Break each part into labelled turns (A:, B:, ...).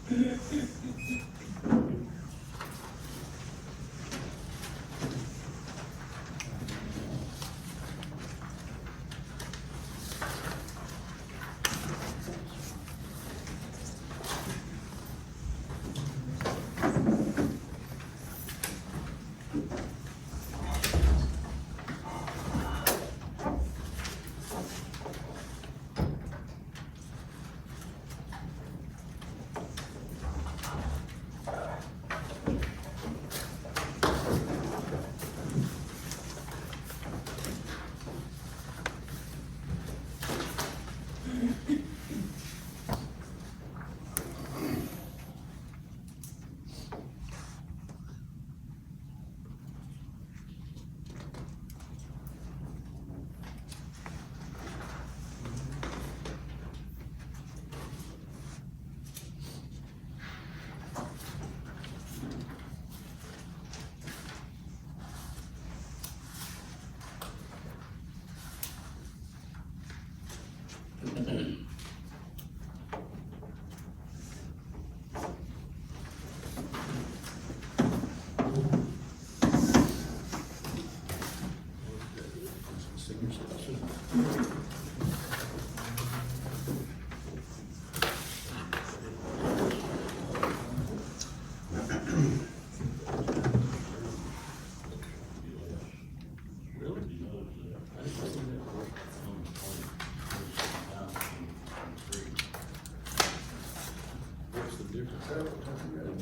A: The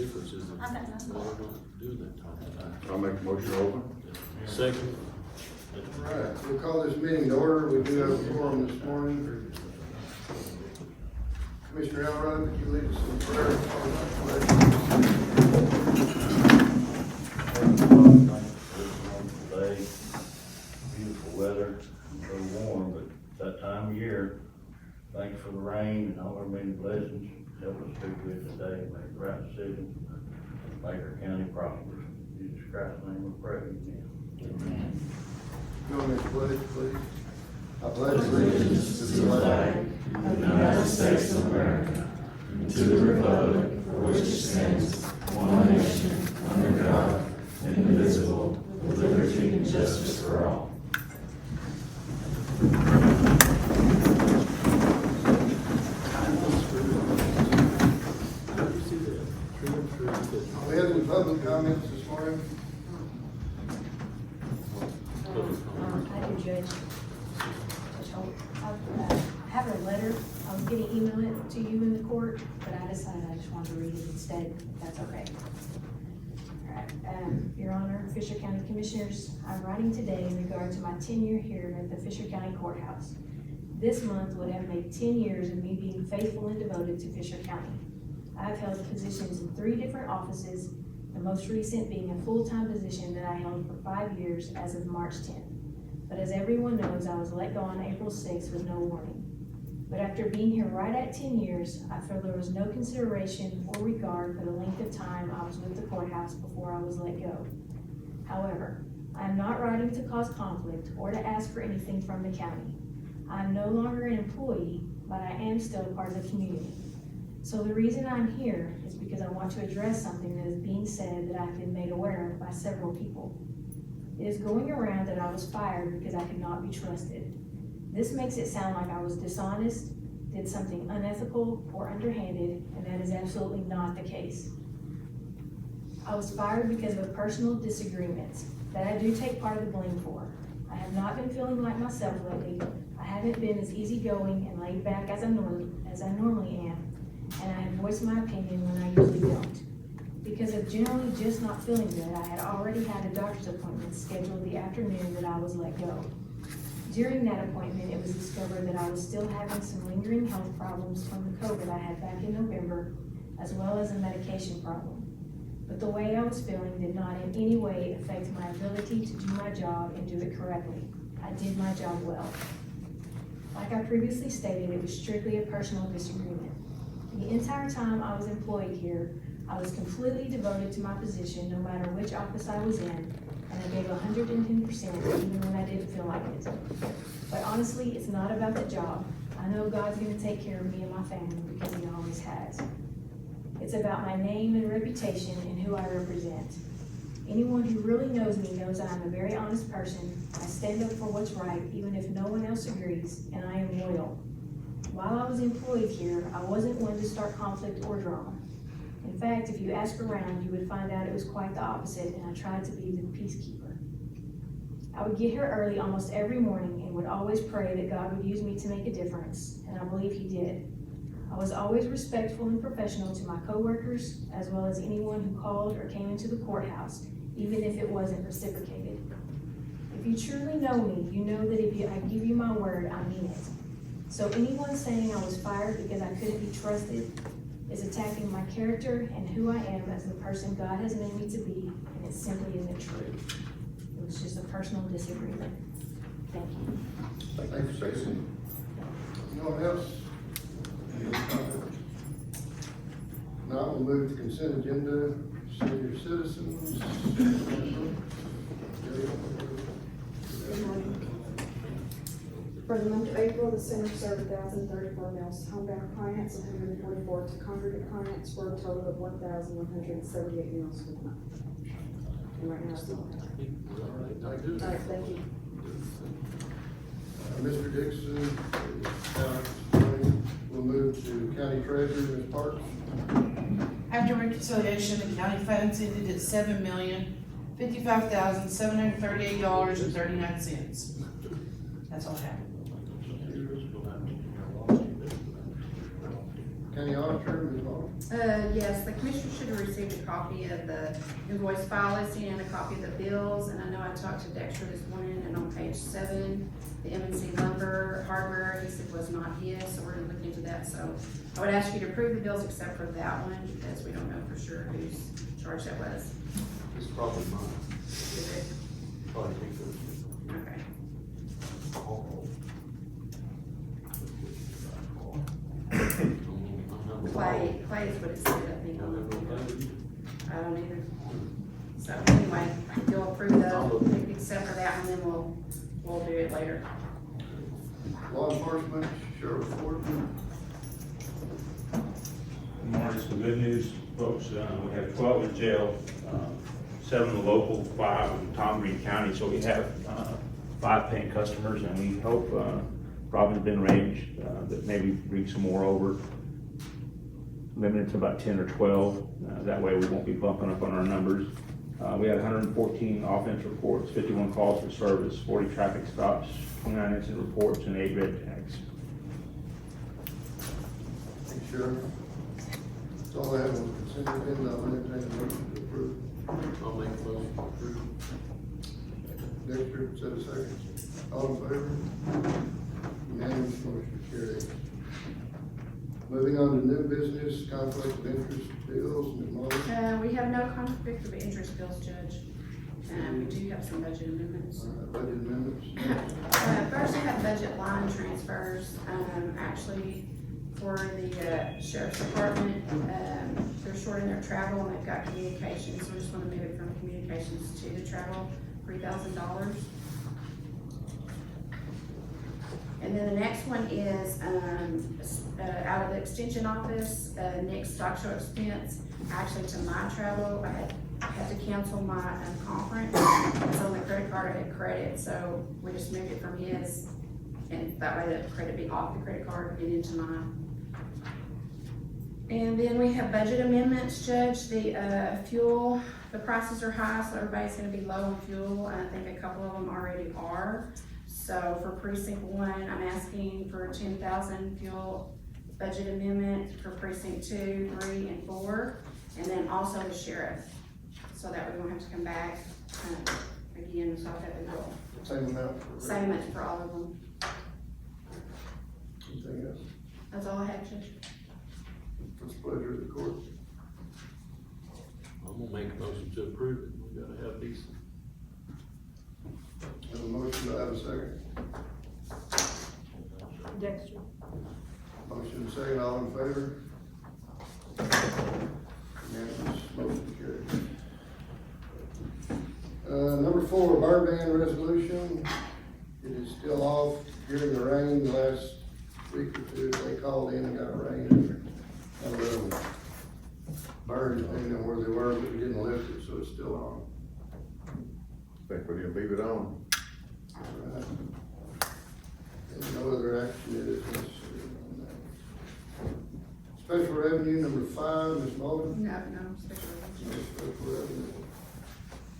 A: difference is that they don't do that time.
B: I'll make a motion to open.
A: Second.
C: All right, we'll call this meeting to order. We do have a forum this morning. Commissioner Elrod, would you lead us in prayer?
D: Today, beautiful weather, so warm, but that time of year, thank you for the rain and all our many blessings. Help us do good today, make the right decisions, make our county prosperous. In Jesus Christ's name we pray, amen.
C: Join us, pledge, please. I pledge
E: allegiance to the flag of the United States of America, and to the republic for which it stands, one nation, under God, indivisible, with liberty and justice for all.
C: Do we have any public comments this morning?
F: I do, Judge. I have a letter. I was gonna email it to you in the court, but I decided I just wanted to read it instead, if that's okay. All right, Your Honor, Fisher County Commissioners, I'm writing today in regard to my tenure here at the Fisher County Courthouse. This month would have made 10 years of me being faithful and devoted to Fisher County. I have held positions in 3 different offices, the most recent being a full-time position that I held for 5 years as of March 10th. But as everyone knows, I was let go on April 6th with no warning. But after being here right at 10 years, I feel there was no consideration or regard for the length of time I was with the courthouse before I was let go. However, I am not writing to cause conflict or to ask for anything from the county. I am no longer an employee, but I am still a part of the community. So the reason I'm here is because I want to address something that is being said that I've been made aware of by several people. It is going around that I was fired because I could not be trusted. This makes it sound like I was dishonest, did something unethical or underhanded, and that is absolutely not the case. I was fired because of a personal disagreement that I do take part of the blame for. I have not been feeling like myself lately. I haven't been as easygoing and laid back as I normally am, and I have voiced my opinion when I usually don't. Because of generally just not feeling good, I had already had a doctor's appointment scheduled the afternoon that I was let go. During that appointment, it was discovered that I was still having some lingering health problems from the COVID I had back in November, as well as a medication problem. But the way I was feeling did not in any way affect my ability to do my job and do it correctly. I did my job well. Like I previously stated, it was strictly a personal disagreement. The entire time I was employed here, I was completely devoted to my position, no matter which office I was in, and I gave 110% even when I didn't feel like it. But honestly, it's not about the job. I know God's gonna take care of me and my family because He always has. It's It's about my name and reputation and who I represent. Anyone who really knows me knows I am a very honest person. I stand up for what's right, even if no one else agrees, and I am loyal. While I was employed here, I wasn't one to start conflict or drama. In fact, if you ask around, you would find out it was quite the opposite, and I tried to be the peacekeeper. I would get here early almost every morning and would always pray that God would use me to make a difference, and I believe He did. I was always respectful and professional to my coworkers, as well as anyone who called or came into the courthouse, even if it wasn't reciprocated. If you truly know me, you know that if I give you my word, I mean it. So anyone saying I was fired because I couldn't be trusted is attacking my character and who I am as the person God has made me to be, and it simply isn't true. It was just a personal disagreement. Thank you.
C: Thank you, Stacy. Anyone else? Any other comments? Now we'll move to consent agenda, senior citizens.
B: Good morning. For the month of April, the center served 1,034 meals, homebound clients 144 to congregate clients for a total of 1,178 meals for the month. And right now it's all. All right, thank you.
C: Mr. Dixon, we'll move to county treasurer, Ms. Parks.
G: After reconciliation, the county funds ended at $7,055,738.39. That's all I have.
C: County auditor, Ms. Hall.
H: Yes, the commissioner should have received a copy of the invoice file listing and a copy of the bills, and I know I talked to Dexter this morning, and on page 7, the M&C lumber hardware, he said was not his, so we're gonna look into that, so I would ask you to approve the bills except for that one, because we don't know for sure whose charge that was.
A: It's probably mine.
H: Is it?
A: Probably think so.
H: Okay. Clay is what it said, I think. I don't either. So anyway, you'll approve those, except for that, and then we'll do it later.
C: Law enforcement, Sheriff Gordon.
I: Good morning, some good news, folks. We have 12 in jail, 7 in the local, 5 in Tom Green County, so we have 5 paying customers, and we hope, Robin's been arranged, that maybe bring some more over, limited to about 10 or 12, that way we won't be bumping up on our numbers. We had 114 offense reports, 51 calls for service, 40 traffic stops, 29 incident reports, and 8 red tags.
C: Thanks, Sheriff. That's all I have on consent agenda. I'll entertain a motion to approve.
A: I'll make a motion to approve.
C: Dexter, set a second. All in favor? Unanimous, motion carried. Moving on to new business, conflict of interest bills, Ms. Molly.
H: We have no conflict of interest bills, Judge. We do have some budget amendments.
C: Budget amendments.
H: First, I have budget line transfers, actually, for the sheriff's department. They're short in their travel, and they've got communications, so we just wanna move it from communications to the travel, $3,000. And then the next one is, out of the extension office, Nick's stock show expense, actually to my travel. I had to cancel my conference. It's on the credit card, I had credit, so we just moved it from his, and that way the credit be off the credit card and into mine. And then we have budget amendments, Judge. The fuel, the prices are high, so everybody's gonna be low on fuel, and I think a couple of them already are. So for precinct 1, I'm asking for 10,000 fuel budget amendment for precinct 2, 3, and 4, and then also the sheriff, so that we won't have to come back again, so I'll have to go.
C: Same amount.
H: Same amount for all of them.
C: Anything else?
H: That's all I have, Judge.
C: What's the pleasure of the court?
A: I'm gonna make a motion to approve it. We gotta have these.
C: Have a motion, do I have a second?
B: Dexter.
C: Motion second, all in favor? Unanimous, motion carried. Number 4, burn ban resolution. It is still off during the rain the last week or two. They called in and got rain. burned depending on where they were, but we didn't lift it, so it's still on.
A: Think we can leave it on?
C: Alright. And no other action is necessary on that. Special revenue number 5, Ms. Mulder.
H: No, special.
C: No special revenue.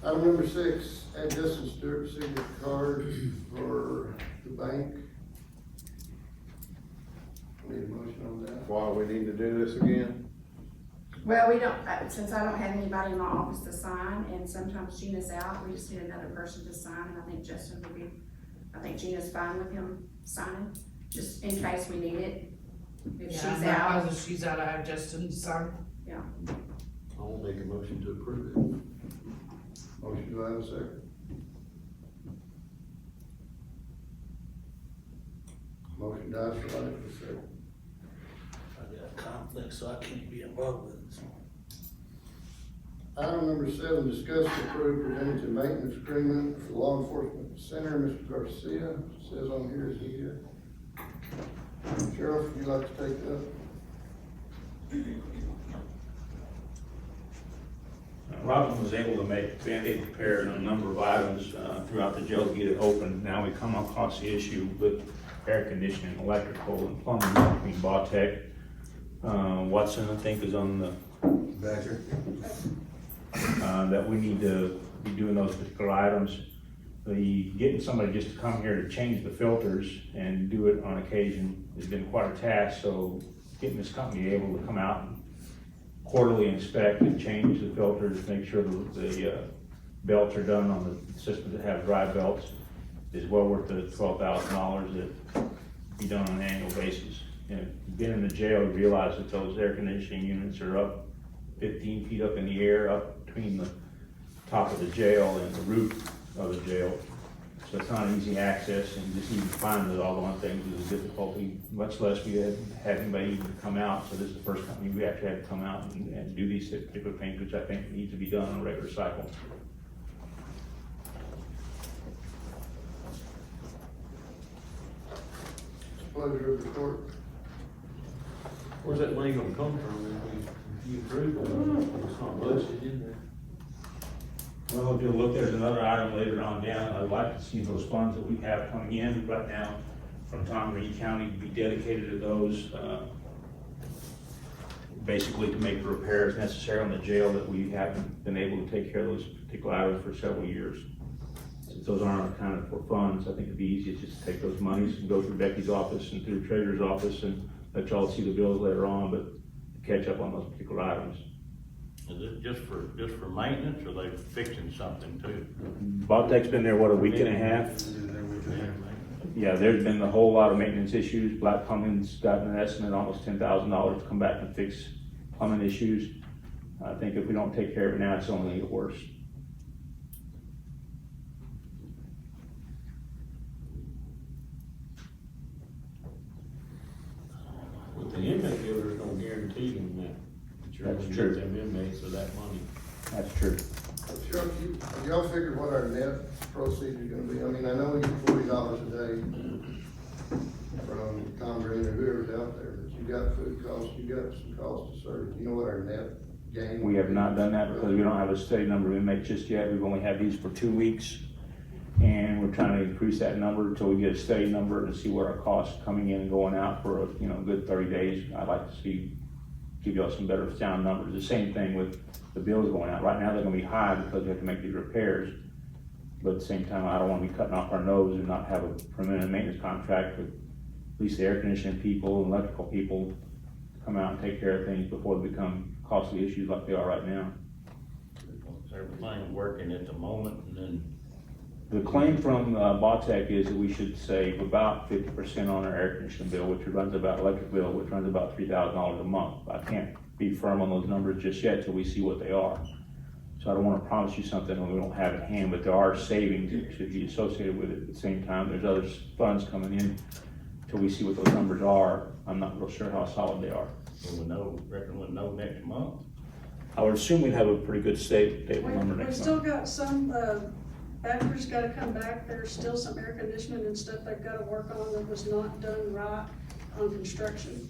C: Item number 6, add Justin Stewart signature card for the bank. Need a motion on that?
A: Why we need to do this again?
H: Well, we don't, since I don't have anybody in my office to sign, and sometimes Gina's out, we just need another person to sign, and I think Justin would be, I think Gina's fine with him signing, just in case we need it. If she's out,
G: If she's out, I have Justin sign.
A: I'll make a motion to approve it.
C: Motion, do I have a second? Motion dies for lack of a second.
A: I got a conflict, so I can't be involved with it.
C: Item number 7, discuss and approve preventative maintenance agreement for law enforcement center. Mr. Garcia, says on here, is he here? Sheriff, would you like to take that?
I: Robin was able to make Band-Aid repair on a number of items throughout the jail to get it open. Now we come across the issue with air conditioning, electrical, and plumbing between Bawtech. Watson, I think, is on the
A: Badger.
I: that we need to be doing those particular items. Getting somebody just to come here to change the filters and do it on occasion has been quite a task, so getting this company able to come out and quarterly inspect and change the filters, make sure the belts are done on the systems that have dry belts is well worth the $12,000 that be done on an annual basis. And being in the jail, you realize that those air conditioning units are up 15 feet up in the air, up between the top of the jail and the roof of the jail. So it's not easy access, and just even finding the doggone things is a difficulty, much less we had anybody even come out. So this is the first company we actually had to come out and do these particular things, which I think need to be done on a regular cycle.
C: Pleasure of the court.
A: Where's that money gonna come from if you approve it? It's not budgeted in there.
I: Well, if you look, there's another item later on down. I'd like to see those funds that we have coming in right now from Tom Reed County to be dedicated to those, basically to make the repairs necessary on the jail that we haven't been able to take care of those particular items for several years. Since those aren't accounted for funds, I think it'd be easiest just to take those monies and go through Becky's office and through the treasurer's office and let y'all see the bills later on, but catch up on those particular items.
D: Is it just for maintenance, or they fixing something too?
I: Bobtech's been there, what, a week and a half? Yeah, there's been a whole lot of maintenance issues. Black Plumbing's gotten an estimate, almost $10,000 to come back and fix plumbing issues. I think if we don't take care of it now, it's only gonna get worse.
A: With the inmate deal, there's no guarantee in that. You're
I: That's
A: gonna
I: true.
A: get them inmates with that money.
I: That's true.
C: Sheriff, y'all figured what our net proceeds are gonna be? I mean, I know we get $40 a day from Tom Green or whoever's out there, but you got food costs, you got some costs to serve. You know what our net gain?
I: We have not done that because we don't have a steady number of inmates just yet. We've only had these for 2 weeks. And we're trying to increase that number until we get a steady number to see what our costs coming in and going out for a good 30 days. I'd like to give y'all some better sound numbers. The same thing with the bills going out. Right now, they're gonna be high because we have to make these repairs. But at the same time, I don't wanna be cutting off our nose and not have a permanent maintenance contract with at least the air conditioning people and electrical people to come out and take care of things before they become costly issues like they are right now.
D: Everything working at the moment, and then
I: The claim from Bawtech is that we should save about 50% on our air conditioning bill, which runs about electric bill, which runs about $3,000 a month. I can't be firm on those numbers just yet till we see what they are. So I don't want to promise you something when we don't have it in hand, but there are savings that should be associated with it. At the same time, there's other funds coming in till we see what those numbers are. I'm not real sure how solid they are.
D: we'll know next month.
I: I would assume we'd have a pretty good stable number
J: We've
I: next
J: still
I: month.
J: got some, batteries gotta come back, there's still some air conditioning and stuff they've gotta work on that was not done right on construction.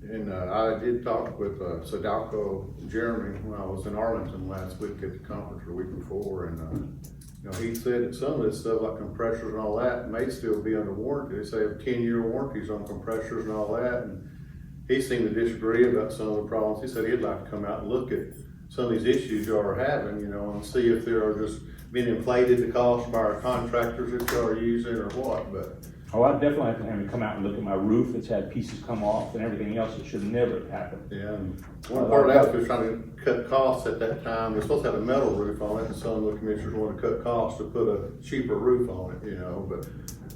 K: And I did talk with Sadako Jeremy when I was in Arlington last week at the conference, or the week before, and you know, he said that some of this stuff like compressors and all that may still be under warranty. They say have 10-year warranties on compressors and all that, and he seemed to disagree about some of the problems. He said he'd like to come out and look at some of these issues y'all are having, you know, and see if they are just being inflated the cost by our contractors that y'all are using or what, but.
I: Oh, I definitely have to have him come out and look at my roof that's had pieces come off and everything else that should never have happened.
K: Yeah, and one part of that was trying to cut costs at that time. They're supposed to have a metal roof on it, and some of the commissioners want to cut costs to put a cheaper roof on it, you know, but.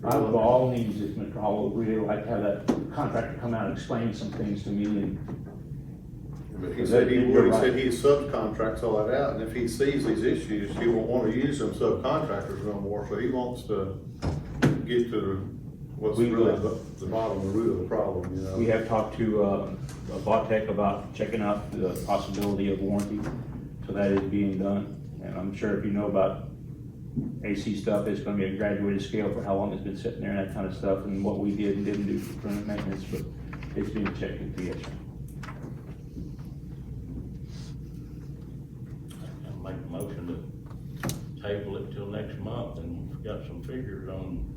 I: I by all means, if Mr. Hall would really like to have that contractor come out and explain some things to me and.
K: But he said he would, he said he subcontracts all that out, and if he sees these issues, he won't want to use them subcontractors no more, so he wants to get to what's really the bottom, the root of the problem, you know?
I: We have talked to Vautech about checking out the possibility of warranty, so that is being done. And I'm sure if you know about AC stuff, it's gonna be a graduated scale for how long it's been sitting there and that kind of stuff, and what we did and didn't do for preventive maintenance, but it's being checked at the issue.
D: I'll make a motion to table it till next month, and we've got some figures on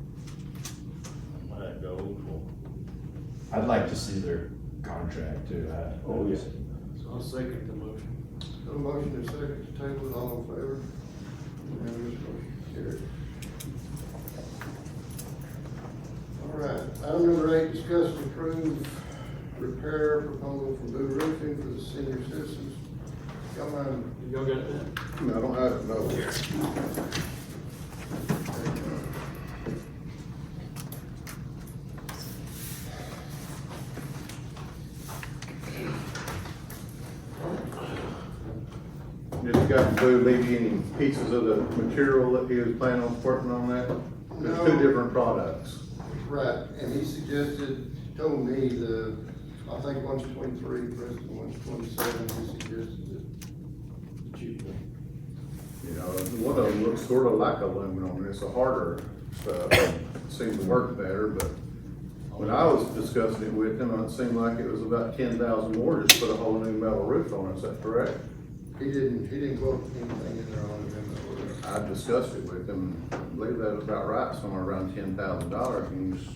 D: how that goes. Well,
E: I'd like to see their contract too.
I: Oh, yes.
A: So I'll second the motion.
C: Got a motion and a second to table it, all in favor? Unanimous, motion carried. All right, item number 8, discuss and approve repair proposal from Blue Roofing for the senior citizens. Y'all mind?
A: Y'all got that?
K: No, I don't have it, no. Did the guy from Blue leave you any pieces of the material that he was planning on working on that? There's
C: No.
K: two different products.
C: Right, and he suggested, told me I think one's 23, Preston, one's 27, he suggested the cheap one.
K: You know, one of them looks sort of like aluminum, and it's a harder stuff, seems to work better, but when I was discussing it with him, it seemed like it was about 10,000 more just to put a whole new metal roof on it, is that correct?
C: He didn't quote anything in there on it.
K: I discussed it with him, I believe that was about right, somewhere around $10,000, and you just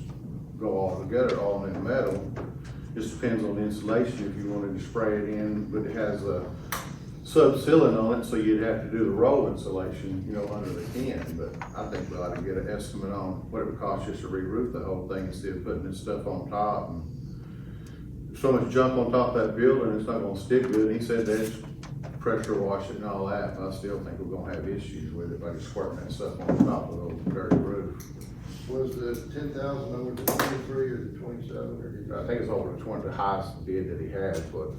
K: go all together, all in metal. Just depends on the insulation, if you wanted to spray it in, but it has a sub-sealant on it, so you'd have to do the roll insulation, you know, under the can, but I think we ought to get an estimate on what it would cost just to re-roof the whole thing instead of putting this stuff on top, and there's so much junk on top of that building, it's not gonna stick good, and he said that it's pressure wash it and all that, but I still think we're gonna have issues with it by just squirting that stuff on top of the dirty roof.
C: Was the 10,000 over the 23 or the 27, or did you?
K: I think it's over the 20, the highest bid that he had, but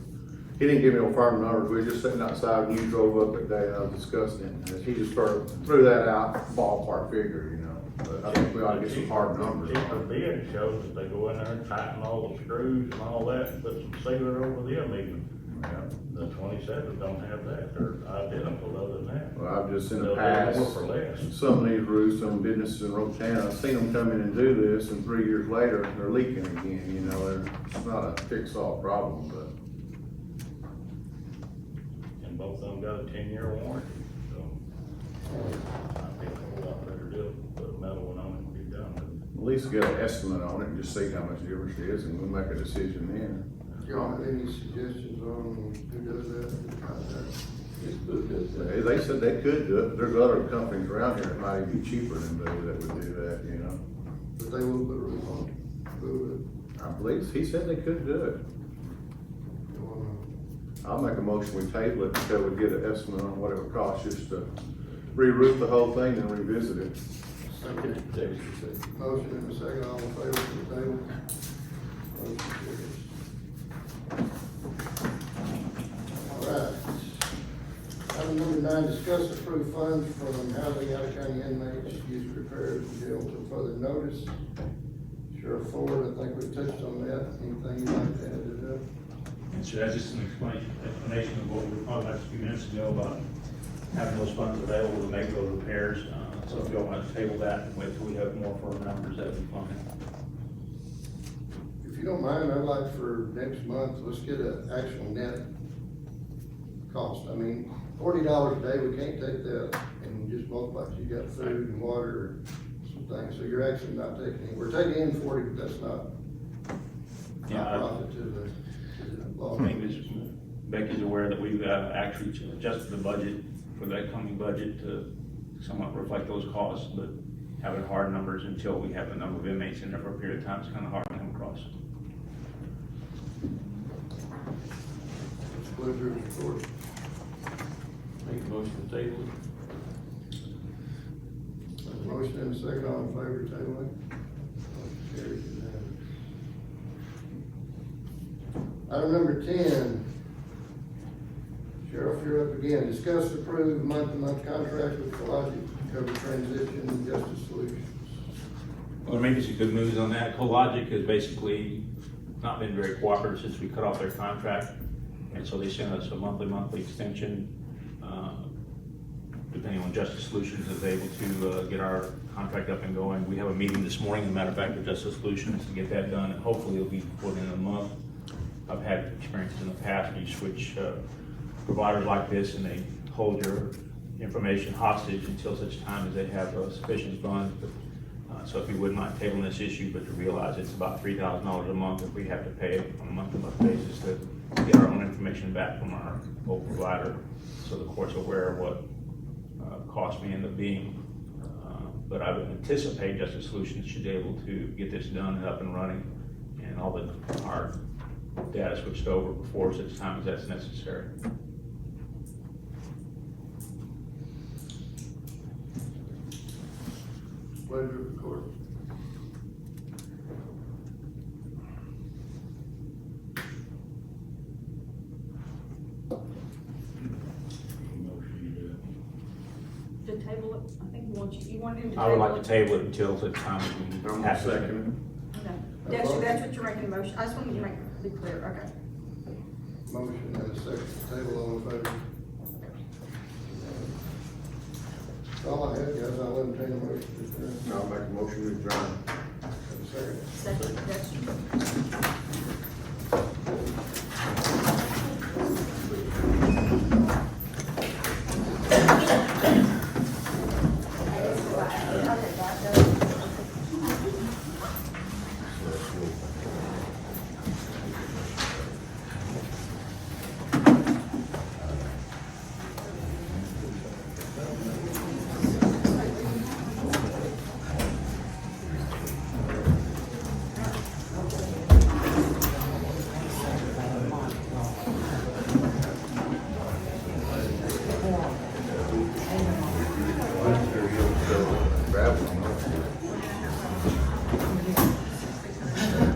K: he didn't give me no firm numbers. We were just sitting outside and you drove up that day and I was discussing it. And he just threw that out, ballpark figure, you know. But I think we ought to get some hard numbers
D: The
K: on it.
D: bid shows that they go in there and tighten all the screws and all that, and put some sealer over them even.
K: Yeah.
D: The 27 don't have that, they're identical other than that.
K: Well, I've just in
D: They'll
K: the
D: do
K: past,
D: more for less.
K: some of these roofs, some businesses in Rotan, I've seen them come in and do this and 3 years later, they're leaking again, you know. It's not a fix-all problem, but.
D: And both of them got a 10-year warranty, so I think a whole lot better deal, put a metal one on it and be done with it.
K: At least get an estimate on it and just see how much difference it is and we'll make a decision then.
C: Y'all have any suggestions on who does that?
K: They said they could do it, but there's other companies around here that might even be cheaper than they that would do that, you know.
C: But they will put a roof on it.
K: I believe, he said they could do it. I'll make a motion, we table it until we get an estimate on what it would cost just to re-roof the whole thing and revisit it.
C: Motion and a second, all in favor of the table? Motion carries. All right. Item number 9, discuss approved funds from housing out-of-county inmates used repairs in jail until further notice. Sheriff Ford, I think we touched on that. Anything you'd like to add to that?
I: And so that's just an explanation of what we were talking about a few minutes ago about having those funds available to make those repairs. So if y'all want to table that and wait till we have more firm numbers, that'd be fine.
C: If if you don't mind, I'd like for next month, let's get an actual net cost. I mean, $40 a day, we can't take that and just multiply, it. You got food and water, some things, so you're actually not taking, we're taking in 40, but that's not
I: Yeah,
C: profit to the law.
I: I think Becky's aware that we've actually adjusted the budget for that coming budget to somewhat reflect those costs, but having hard numbers until we have the number of inmates in there for a period of time is kind of hard to come across.
C: Pleasure of the court.
A: Make a motion to table it.
C: Motion and a second, all in favor, table it. Motion carries unanimous. Item number 10. Sheriff, you're up again. Discuss and approve month-to-month contract with Collogic to cover transition and justice solutions.
I: Well, maybe some good news on that. Collogic has basically not been very cooperative since we cut off their contract. And so they sent us a monthly extension. Depending on Justice Solutions is able to get our contract up and going. We have a meeting this morning, as a matter of fact, with Justice Solutions to get that done, and hopefully it'll be before the end of the month. I've had experiences in the past where you switch providers like this and they hold your information hostage until such time as they have sufficient funds. So if you wouldn't mind tabling this issue, but to realize it's about $3,000 a month if we have to pay it on a month-to-month basis to get our own information back from our old provider, so the court's aware of what cost may end up being. But I would anticipate Justice Solutions should be able to get this done and up and running, and all our data switched over before such time as that's necessary.
C: Pleasure of the court.
J: To table it, I think you want him to table it.
I: I would like to table it until such time as we
K: I'm
I: have to.
K: second.
J: No, that's what you're making a motion, I just wanted to make it be clear, okay.
C: Motion and a second, table, all in favor? That's all I had, guys. I'll entertain a motion.
K: I'll make a motion to adjourn.
C: Have a second.
J: Second, that's